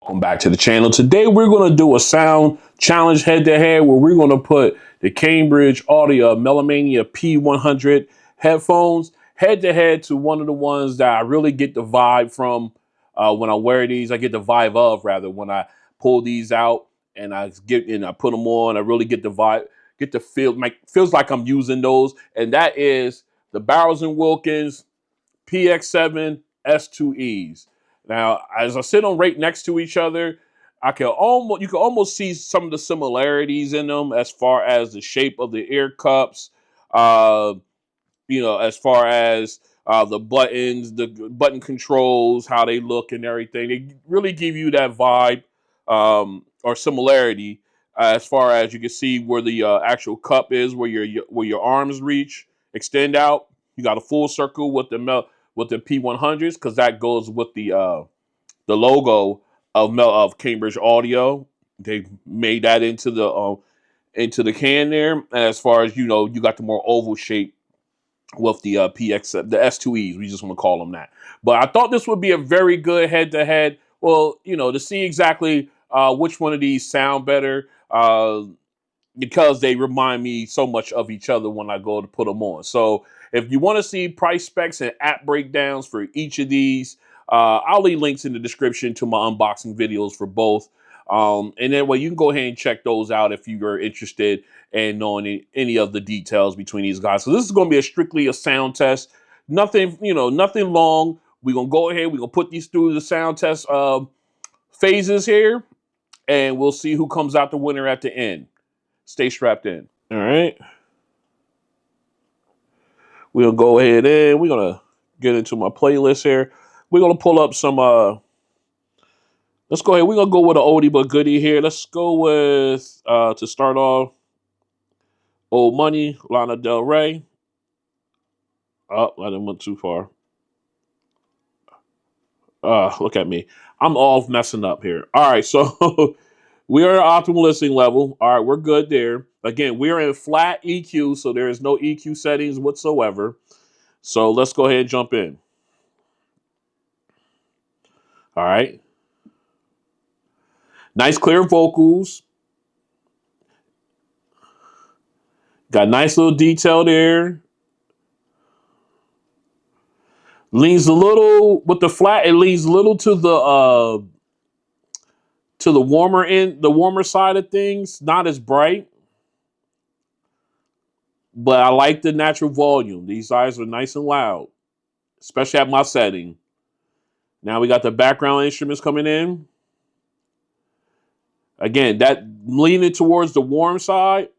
Welcome back to the channel. Today we're going to do a sound challenge head-to-head where we're going to put the Cambridge Melomania P100 headphones head-to-head to one of the ones that I really get the vibe from when I wear these. I get the vibe of, rather, when I pull these out and I put them on. I really get the vibe, get the feel, feels like I'm using those, and that is the Bowers Wilkins Px7 S2es. Now, as I sit them right next to each other, you can almost see some of the similarities in them as far as the shape of the ear cups, as far as the buttons, the button controls, how they look and everything. They really give you that vibe or similarity as far as you can see where the actual cup is, where your arms extend out. You got a full circle with the P100s because that goes with the logo of Cambridge Audio. They made that into the can there. And as far as you got the more oval shape with the the S2Es. We just want to call them that. But I thought this would be a very good head-to-head. Well, to see exactly which one of these sound better. Because they remind me so much of each other when I go to put them on. So if you want to see price specs and app breakdowns for each of these, I'll leave links in the description to my unboxing videos for both. And then you can go ahead and check those out if you're interested in knowing any of the details between these guys. So this is going to be strictly a sound test. Nothing, nothing long. We're going to go ahead. We're going to put these through the sound test phases here, and we'll see who comes out the winner at the end. Stay strapped in. All right. We'll go ahead and we're going to get into my playlist here. We're going to pull up some, let's go ahead. We're going to go with an oldie but goodie here. Let's go with, to start off, Old Money, Lana Del Rey. Oh, I didn't went too far. Look at me. I'm all messing up here. All right, so we are at optimal listening level. All right, we're good there. Again, we are in flat EQ, so there is no EQ settings whatsoever. So let's go ahead and jump in. All right. Nice clear vocals. Got nice little detail there. Leans a little with the flat. It leans a little to the warmer side of things. Not as bright, but I like the natural volume. These eyes are nice and loud, especially at my setting. Now we got the background instruments coming in. Again, that leaning towards the warm side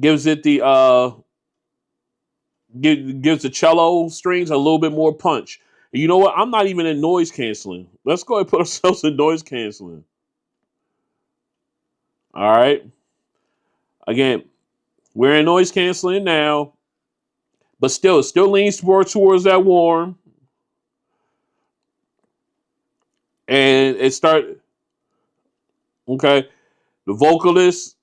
gives it the gives the cello strings a little bit more punch. And you know what? I'm not even in noise canceling. Let's go ahead and put ourselves in noise canceling. All right. Again, we're in noise canceling now, but it still leans more towards that warm. And it started. Okay. The vocalist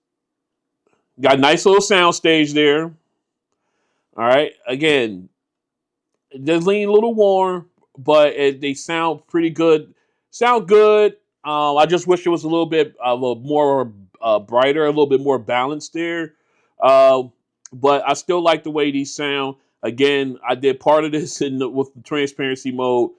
got a nice little sound stage there. All right. Again, it does lean a little warm, but they sound pretty good. Sound good. I just wish it was a little bit of a more brighter, a little bit more balanced there. But I still like the way these sound. Again, I did part of this with the transparency mode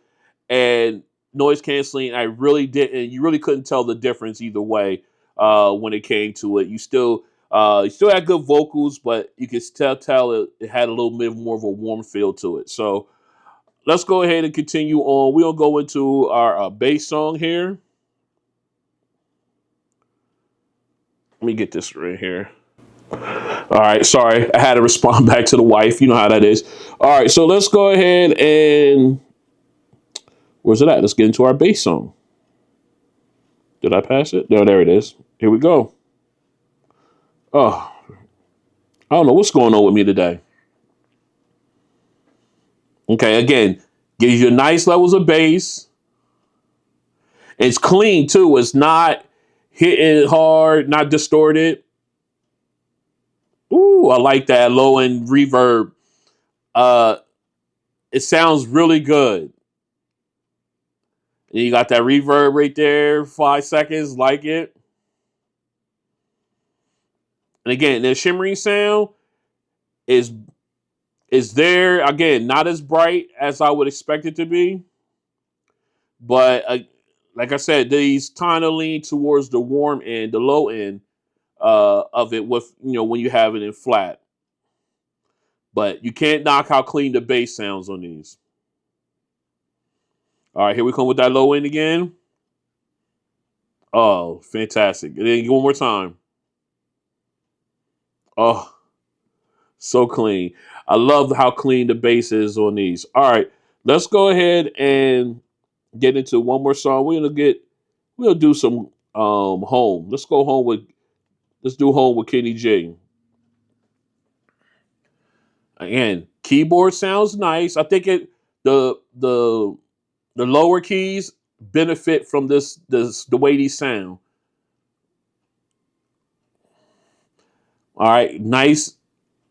and noise canceling. I really didn't. You really couldn't tell the difference either way when it came to it. You still had good vocals, but you could tell it had a little bit more of a warm feel to it. So let's go ahead and continue on. We'll go into our bass song here. Let me get this right here. All right, sorry. I had to respond back to the wife. You know how that is. All right, so let's go ahead and... Where's it at? Let's get into our bass song. Did I pass it? No, there it is. Here we go. Oh, I don't know what's going on with me today. Okay, again, gives you nice levels of bass. It's clean, too. It's not hitting hard, not distorted. Ooh, I like that low-end reverb. It sounds really good. And you got that reverb right there, 5 seconds, like it. And again, the shimmering sound is there. Again, not as bright as I would expect it to be. But like I said, these kind of lean towards the warm end, the low end of it with, when you have it in flat. But you can't knock how clean the bass sounds on these. All right, here we come with that low end again. Oh, fantastic. And then one more time. Oh, so clean. I love how clean the bass is on these. All right, let's go ahead and get into one more song. We'll do some home. Let's do home with Kenny G. Again, keyboard sounds nice. I think the lower keys benefit from this the way these sound. All right, nice.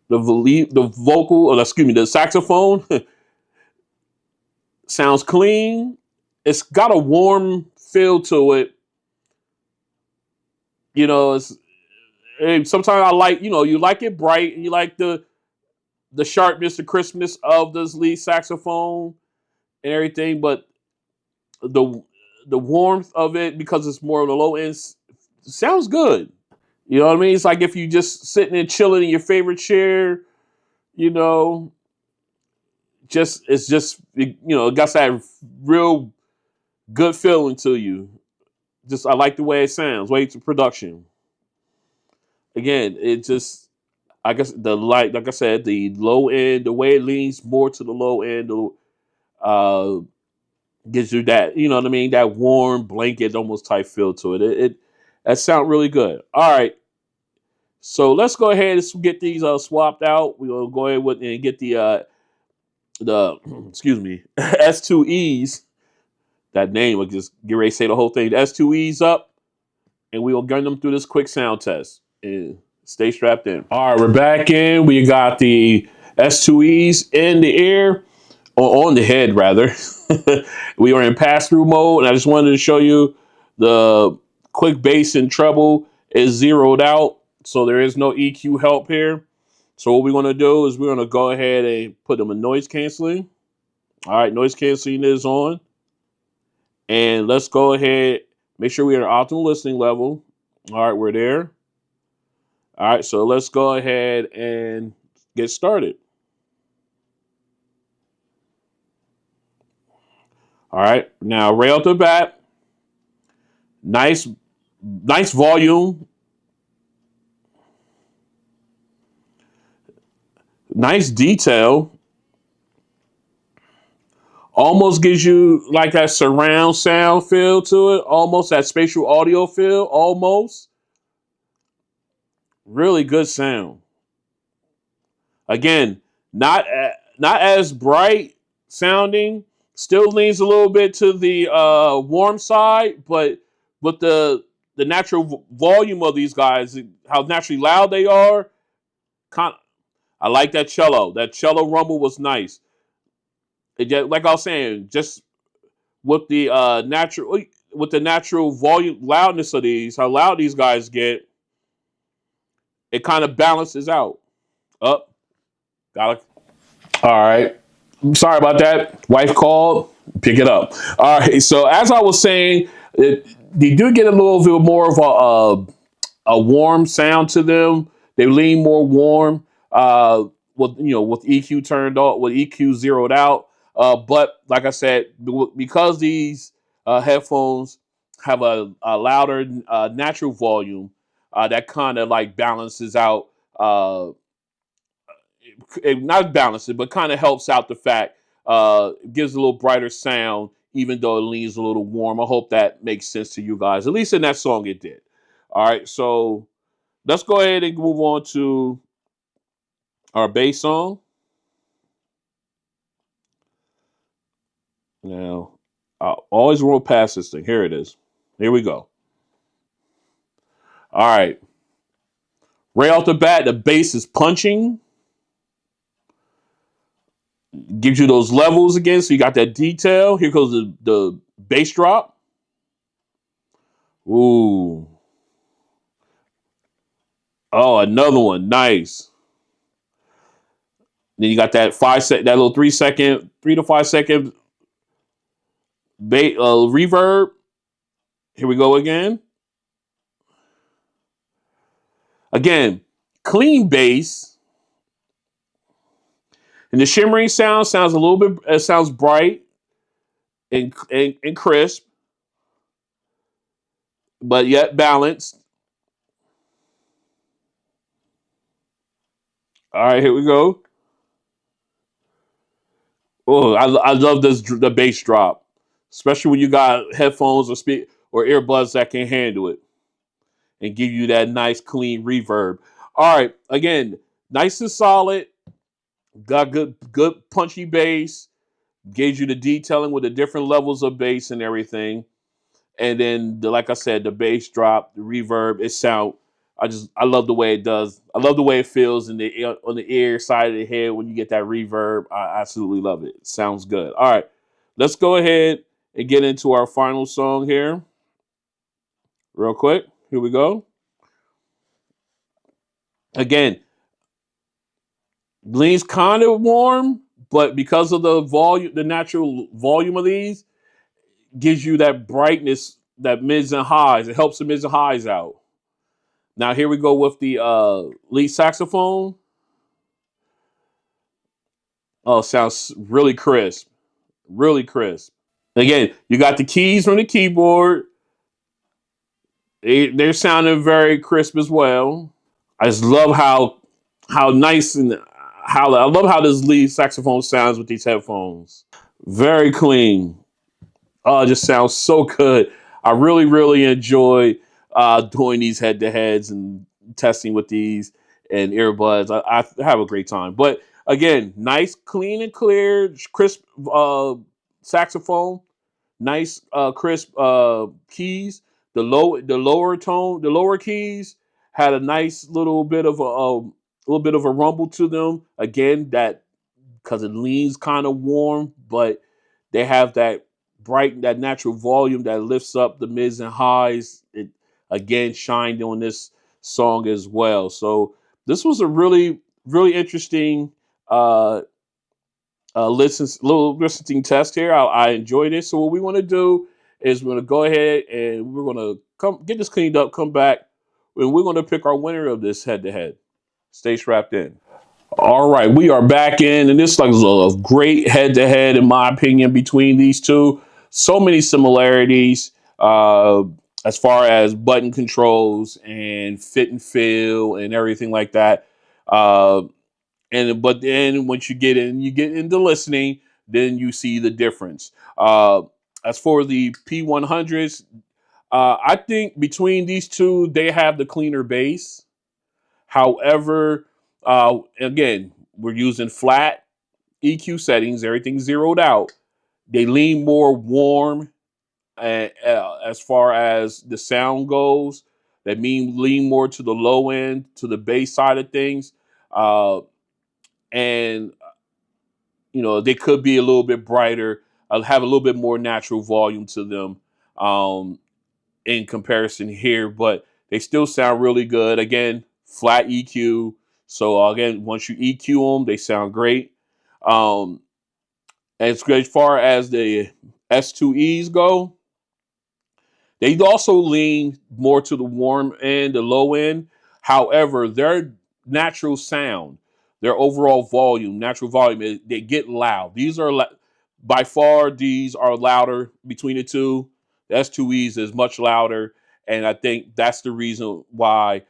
The vocal, or excuse me, the saxophone sounds clean. It's got a warm feel to it. Sometimes I like, you like it bright, and you like the sharpness, the crispness of this lead saxophone and everything, but the warmth of it, because it's more of the low end, sounds good. You know what I mean? It's like if you just sitting and chilling in your favorite chair, you know, it got that real good feeling to you. Just I like the way it sounds, way to production. Again, it just I guess like I said, the low end, the way it leans more to the low end, uh, gives you that, you know what I mean, that warm blanket almost type feel to it. It that sound really good. All right, so let's go ahead and get these swapped out. We'll go ahead and get the excuse me S2Es. That name, will just get ready to say the whole thing. The S2Es up, and we will gun them through this quick sound test. And stay strapped in. All right, we're back in. We got the S2Es in the ear, or on the head rather. We are in pass-through mode, and I just wanted to show you the quick bass and treble is zeroed out, so there is no EQ help here. So what we're going to do is we're going to go ahead and put them in noise canceling. All right, noise canceling is on. And let's go ahead, make sure we're at optimal listening level. All right, we're there. All right, so let's go ahead and get started. All right, now right off the bat, nice volume, nice detail. Almost gives you like that surround sound feel to it, almost that spatial audio feel, almost. Really good sound. Again, not as bright sounding. Still leans a little bit to the warm side, but with the natural volume of these guys, how naturally loud they are. I like that cello. That cello rumble was nice. Like I was saying, just with the natural volume loudness of these, how loud these guys get, it kind of balances out. Up, got it. All right. Sorry about that. Wife called. Pick it up. All right. So as I was saying, they do get a little bit more of a warm sound to them. They lean more warm. With EQ turned off, with EQ zeroed out. But like I said, because these headphones have a louder natural volume, that kind of like balances out. Not balance it, but kind of helps out the fact, gives a little brighter sound, even though it leans a little warm. I hope that makes sense to you guys. At least in that song, it did. All right, so let's go ahead and move on to our bass song. Now, I always roll past this thing. Here it is. Here we go. All right. Right off the bat, the bass is punching. Gives you those levels again, so you got that detail. Here goes the bass drop. Ooh. Oh, another one. Nice. Then you got that that little 3 second, 3 to 5 second reverb. Here we go again. Again, clean bass. And the shimmering sounds a little bit, it sounds bright and crisp, but yet balanced. All right, here we go. Oh, I love the bass drop, especially when you got headphones or earbuds that can handle it and give you that nice clean reverb. All right, again, nice and solid. Got good punchy bass. Gave you the detailing with the different levels of bass and everything. And then, like I said, the bass drop, the reverb, it sound. I love the way it does. I love the way it feels on the ear side of the head when you get that reverb. I absolutely love it. It sounds good. All right, let's go ahead and get into our final song here, real quick. Here we go. Again, leans kind of warm, but because of the volume, the natural volume of these gives you that brightness, that mids and highs. It helps the mids and highs out. Now here we go with the lead saxophone. Oh, sounds really crisp, really crisp. Again, you got the keys from the keyboard. They're sounding very crisp as well. I just love how nice and how I love how this lead saxophone sounds with these headphones. Very clean. Oh, it just sounds so good. I really, really enjoy doing these head to heads and testing with these and earbuds. I have a great time. But again, nice, clean and clear, crisp saxophone. Nice, crisp keys. The lower keys had a nice little bit of a rumble to them. Again, that because it leans kind of warm, but they have that that natural volume that lifts up the mids and highs. It again shined on this song as well. So this was a really, really interesting little listening test here. I enjoyed it. So what we want to do is we're going to go ahead and we're going to come get this cleaned up, come back, and we're going to pick our winner of this head to head. Stay strapped in. All right, we are back in, and this is a great head-to-head, in my opinion, between these two. So many similarities as far as button controls and fit and feel and everything like that. Uh, but then once you get into listening, then you see the difference. As for the P100s, I think between these two, they have the cleaner bass. However, again, we're using flat EQ settings, everything's zeroed out. They lean more warm as far as the sound goes. That mean lean more to the low end, to the bass side of things. And, they could be a little bit brighter, have a little bit more natural volume to them. In comparison here, but they still sound really good. Again, flat EQ. So again, once you EQ them, they sound great. Um, as far as the S2Es go, they also lean more to the warm end, the low end. However, their natural sound, their overall volume, natural volume, they get loud. By far, these are louder between the two. The S2Es is much louder, and I think that's the reason why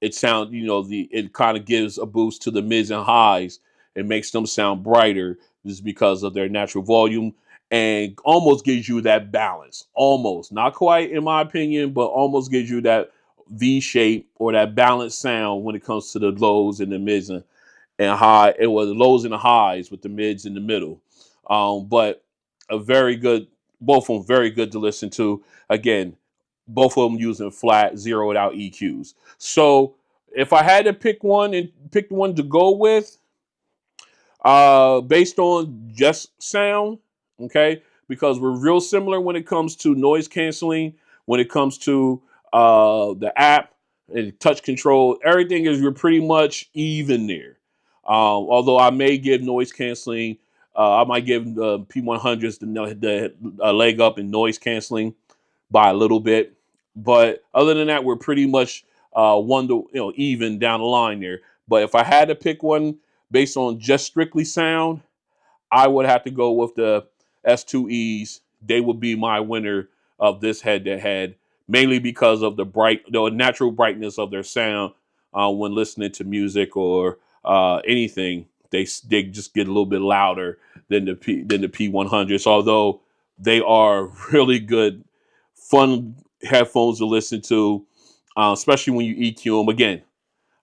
it sounds, it kind of gives a boost to the mids and highs. It makes them sound brighter just because of their natural volume and almost gives you that balance. Almost, not quite in my opinion, but almost gives you that V shape or that balanced sound when it comes to the lows and the mids and high. It was the lows and the highs with the mids in the middle. But a very good, both of them very good to listen to. Again, both of them using flat, zeroed out EQs. So if I had to pick one to go with, Based on just sound, okay, because we're real similar when it comes to noise canceling, when it comes to the app and touch control. Everything is we're pretty much even there. Although I may give noise canceling, I might give the P100s the leg up in noise canceling by a little bit, but other than that, we're pretty much even down the line there. But if I had to pick one based on just strictly sound, I would have to go with the S2Es. They would be my winner of this head-to-head, mainly because of the natural brightness of their sound when listening to music or anything. They just get a little bit louder than the P100s, although they are really good, fun headphones to listen to, especially when you EQ them. Again,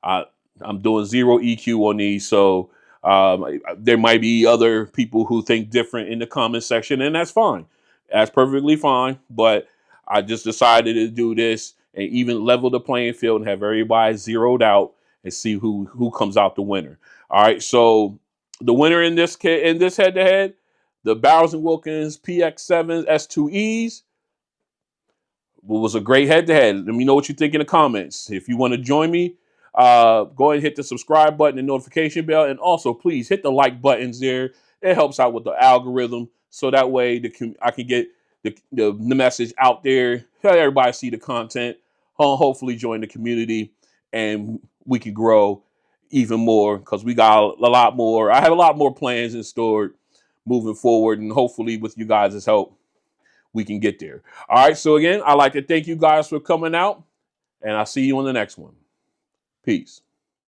I, I'm doing zero EQ on these, so there might be other people who think different in the comment section, and that's fine. That's perfectly fine. But I just decided to do this and even level the playing field and have everybody zeroed out and see who comes out the winner. All right, so the winner in this head to head, the Bowers and Wilkins Px7 S2es was a great head-to-head. Let me know what you think in the comments. If you want to join me, go ahead and hit the subscribe button and notification bell. And also, please hit the like buttons there. It helps out with the algorithm. So that way I can get the message out there. Let everybody see the content. Hopefully join the community. And we can grow even more because we got a lot more. I have a lot more plans in store moving forward. And hopefully with you guys' help, we can get there. All right. So again, I'd like to thank you guys for coming out, and I'll see you on the next one. Peace.